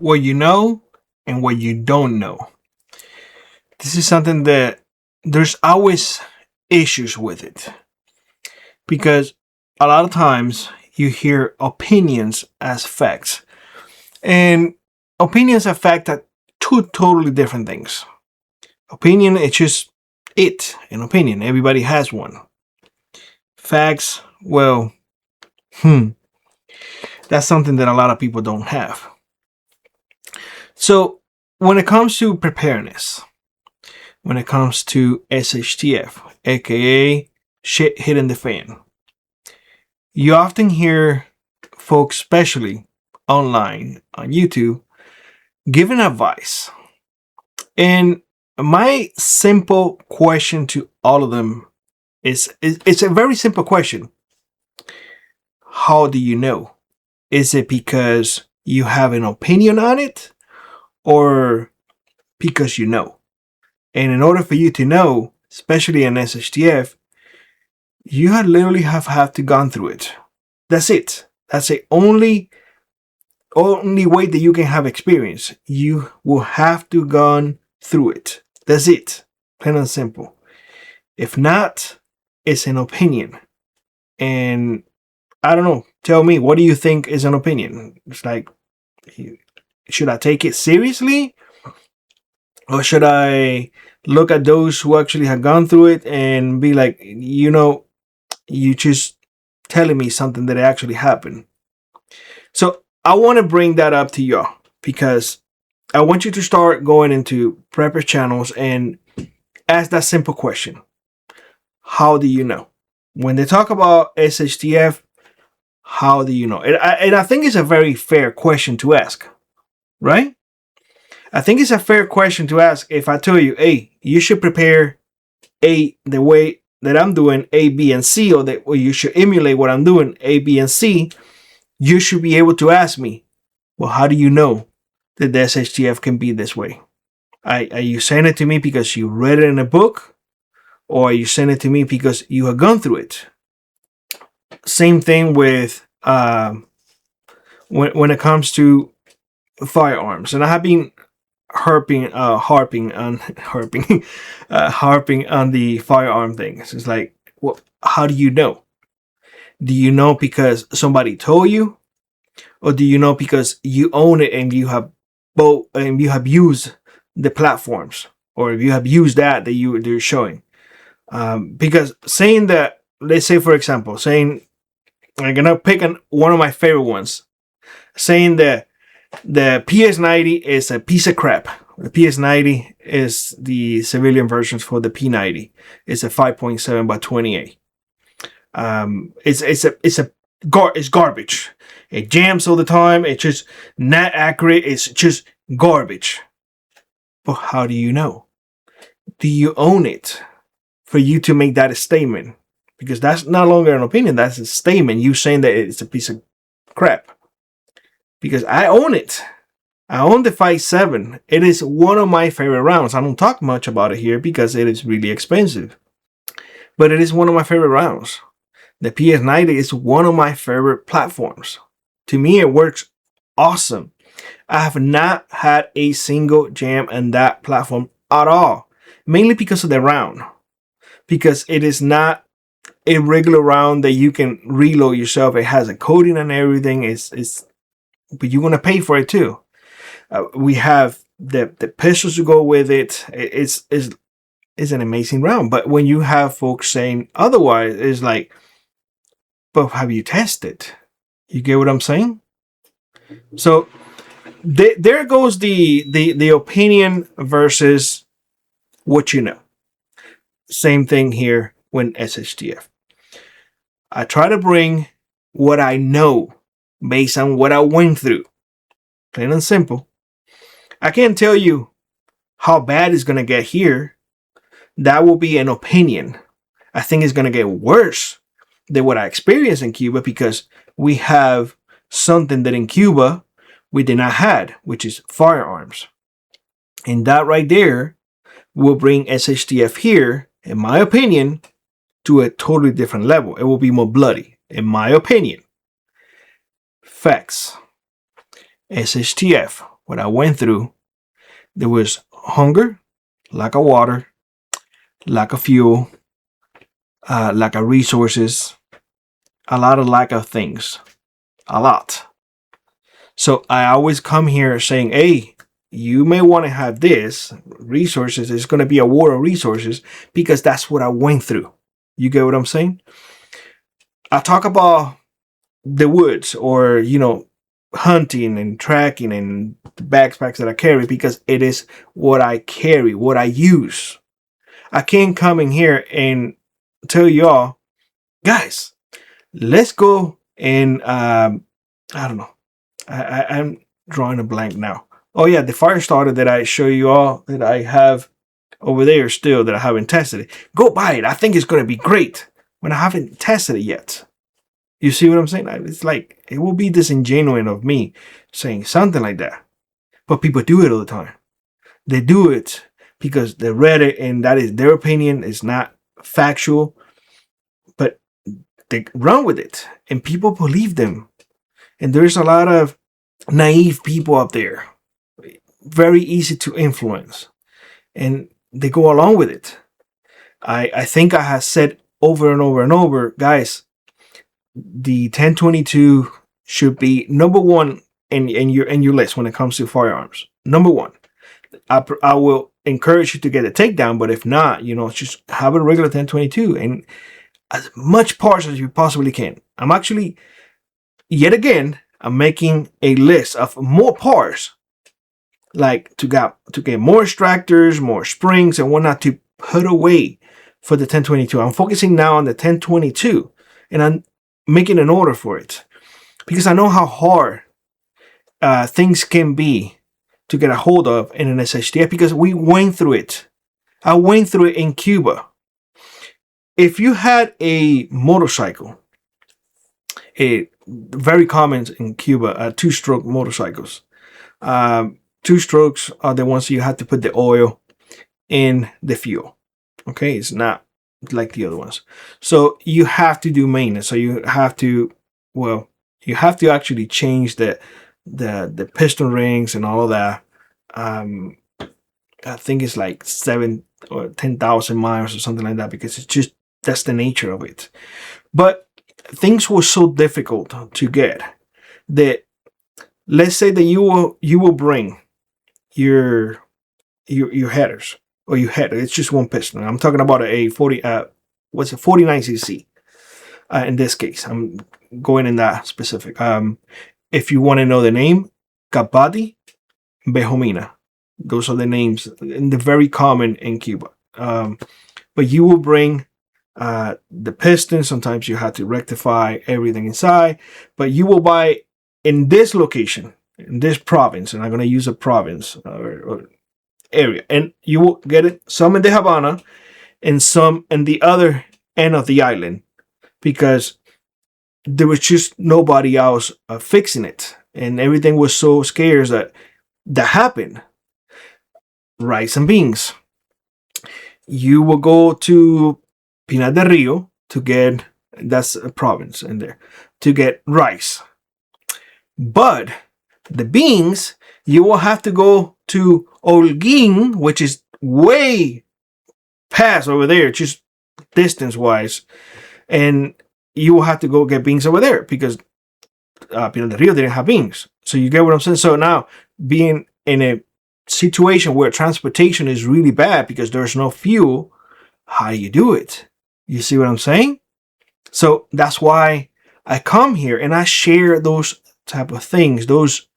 what you know and what you don't know. This is something that there's always issues with it because a lot of times you hear opinions as facts, and opinions as fact are two totally different things. Opinion, it's just an opinion. Everybody has one. Facts, well, that's something that a lot of people don't have. So when it comes to preparedness, when it comes to SHTF, aka shit hitting the fan, you often hear folks, especially online on YouTube, giving advice. And my simple question to all of them is it's a very simple question. How do you know? Is it because you have an opinion on it, or because you know? And in order for you to know, especially in SHTF, you literally have to gone through it. That's it. That's the only way that you can have experience. You will have to gone through it. That's it. Plain and simple. If not, it's an opinion. And I don't know. Tell me, what do you think is an opinion? It's like, should I take it seriously? Or should I look at those who actually have gone through it and be like, you just telling me something that actually happened? So I want to bring that up to y'all because I want you to start going into prepper channels and ask that simple question. How do you know? When they talk about SHTF, how do you know? And I think it's a very fair question to ask, right? I think it's a fair question to ask if I tell you, hey, you should prepare the way that I'm doing A, B, and C, or you should emulate what I'm doing A, B, and C. You should be able to ask me, well, how do you know that the SHTF can be this way? Are you saying it to me because you read it in a book? Or are you saying it to me because you have gone through it? Same thing with when it comes to firearms. And I have been harping on the firearm things. It's like, well, how do you know? Do you know because somebody told you, or do you know because you own it and you have used the platforms, or if you have used that they're showing? Because saying that, let's say for example, saying, I'm gonna pick one of my favorite ones, saying that the PS90 is a piece of crap. The PS90 is the civilian versions for the P90. It's a 5.7 by 28. It's garbage. It jams all the time. It's just not accurate. It's just garbage. But how do you know? Do you own it for you to make that a statement? Because that's no longer an opinion. That's a statement. You saying that it's a piece of crap. Because I own it. I own the 5.7. It is one of my favorite rounds. I don't talk much about it here because it is really expensive. But it is one of my favorite rounds. The PS90 is one of my favorite platforms. To me, it works awesome. I have not had a single jam in that platform at all. Mainly because of the round. Because it is not a regular round that you can reload yourself. It has a coating and everything. But you're going to pay for it too. We have the pistols to go with it. It's an amazing round. But when you have folks saying otherwise, it's like, but have you tested? You get what I'm saying? So there goes the opinion versus what you know. Same thing here when SHTF. I try to bring what I know based on what I went through. Plain and simple. I can't tell you how bad it's going to get here. That will be an opinion. I think it's going to get worse than what I experienced in Cuba because we have something that in Cuba we did not have, which is firearms. And that right there will bring SHTF here, in my opinion, to a totally different level. It will be more bloody, in my opinion. Facts. SHTF, what I went through, there was hunger, lack of water, lack of fuel, lack of resources, a lot of lack of things, a lot. So I always come here saying, hey, you may want to have this resources. It's going to be a war of resources because that's what I went through. You get what I'm saying? I talk about the woods or, you know, hunting and tracking and the backpacks that I carry because it is what I carry, what I use. I can't come in here and tell y'all, guys, let's go and I don't know. I'm drawing a blank now. Oh yeah, the fire starter that I show you all that I have over there still that I haven't tested it. Go buy it. I think it's going to be great when I haven't tested it yet. You see what I'm saying? It's like, it will be disingenuous of me saying something like that. But people do it all the time. They do it because they read it and that is their opinion. It's not factual. But they run with it. And people believe them. And there's a lot of naive people out there. Very easy to influence. And they go along with it. I think I have said over and over and over, guys, the 1022 should be number one in your list when it comes to firearms. Number one. I will encourage you to get a takedown, but if not, you know, just have a regular 1022 and as much parts as you possibly can. I'm actually, yet again, I'm making a list of more parts, like to get more extractors, more springs, and whatnot to put away for the 1022. I'm focusing now on the 1022, and I'm making an order for it because I know how hard things can be to get a hold of in an SHTF because we went through it. I went through it in Cuba. If you had a motorcycle, very common in Cuba, two-stroke motorcycles. Two strokes are the ones you have to put the oil in the fuel. Okay, it's not like the other ones. So you have to do maintenance. So you have to, well, you have to actually change the piston rings and all of that. I think it's like 7 or 10,000 miles or something like that because it's just, that's the nature of it. But things were so difficult to get that, let's say that you will bring your headers or your header. It's just one piston. I'm talking about a 49cc. In this case, I'm going in that specific. If you want to know the name, Capati, Behomina. Those are the names, and they're very common in Cuba. But you will bring the piston. Sometimes you have to rectify everything inside, but you will buy in this location, in this province, and I'm going to use a province or area, and you will get it some in the Havana and some in the other end of the island because there was just nobody else fixing it, and everything was so scarce that happened. Rice and beans. You will go to Pinar del Rio to get, that's a province in there, to get rice. But the beans, you will have to go to Holguín, which is way past over there, just distance-wise. And you will have to go get beans over there because Pinar del Rio didn't have beans. So you get what I'm saying? So now, being in a situation where transportation is really bad because there's no fuel, how do you do it? You see what I'm saying? So that's why I come here and I share those type of things, those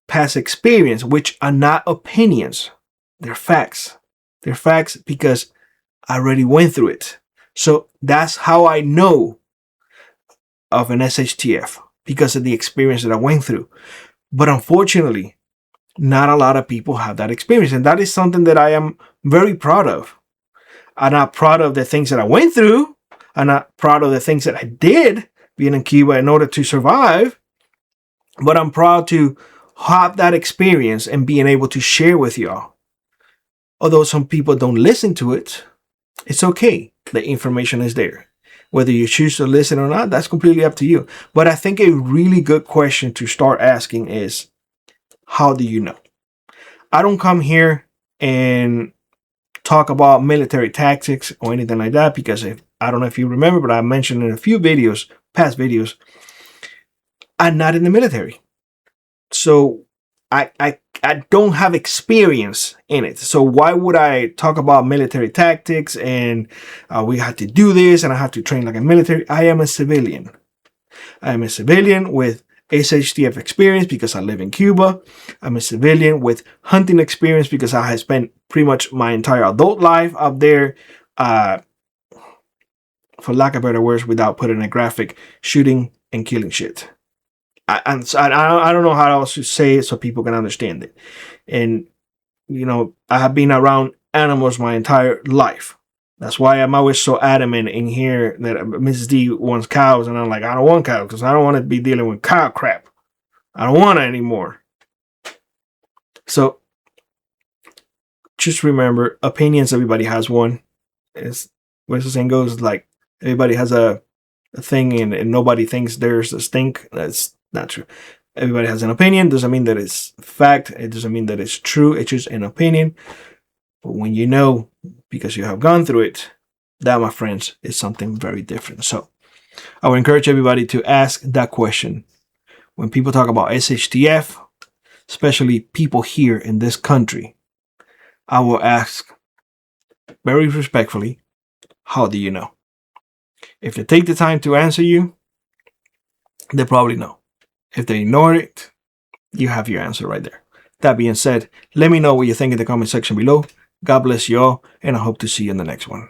past experience, which are not opinions. They're facts. They're facts because I already went through it. So that's how I know of an SHTF, because of the experience that I went through. But unfortunately, not a lot of people have that experience. And that is something that I am very proud of. I'm not proud of the things that I went through. I'm not proud of the things that I did being in Cuba in order to survive. But I'm proud to have that experience and being able to share with y'all. Although some people don't listen to it, it's okay. The information is there. Whether you choose to listen or not, that's completely up to you. But I think a really good question to start asking is, how do you know? I don't come here and talk about military tactics or anything like that, because I don't know if you remember, but I mentioned in a few videos, past videos, I'm not in the military. So I don't have experience in it. So why would I talk about military tactics and we have to do this and I have to train like a military? I am a civilian. I am a civilian with SHTF experience because I live in Cuba. I'm a civilian with hunting experience because I have spent pretty much my entire adult life up there, for lack of better words, without putting a graphic, shooting and killing shit. I don't know how else to say it so people can understand it. And, you know, I have been around animals my entire life. That's why I'm always so adamant in here that Mrs. D wants cows. And I'm like, I don't want cows because I don't want to be dealing with cow crap. I don't want it anymore. So just remember, opinions, everybody has one. It's what's the saying goes, like everybody has a thing and nobody thinks there's a stink. That's not true. Everybody has an opinion. Doesn't mean that it's fact. It doesn't mean that it's true. It's just an opinion. But when you know, because you have gone through it, that, my friends, is something very different. So I would encourage everybody to ask that question. When people talk about SHTF, especially people here in this country, I will ask very respectfully, how do you know? If they take the time to answer you, they probably know. If they ignore it, you have your answer right there. That being said, let me know what you think in the comment section below. God bless you all, and I hope to see you in the next one.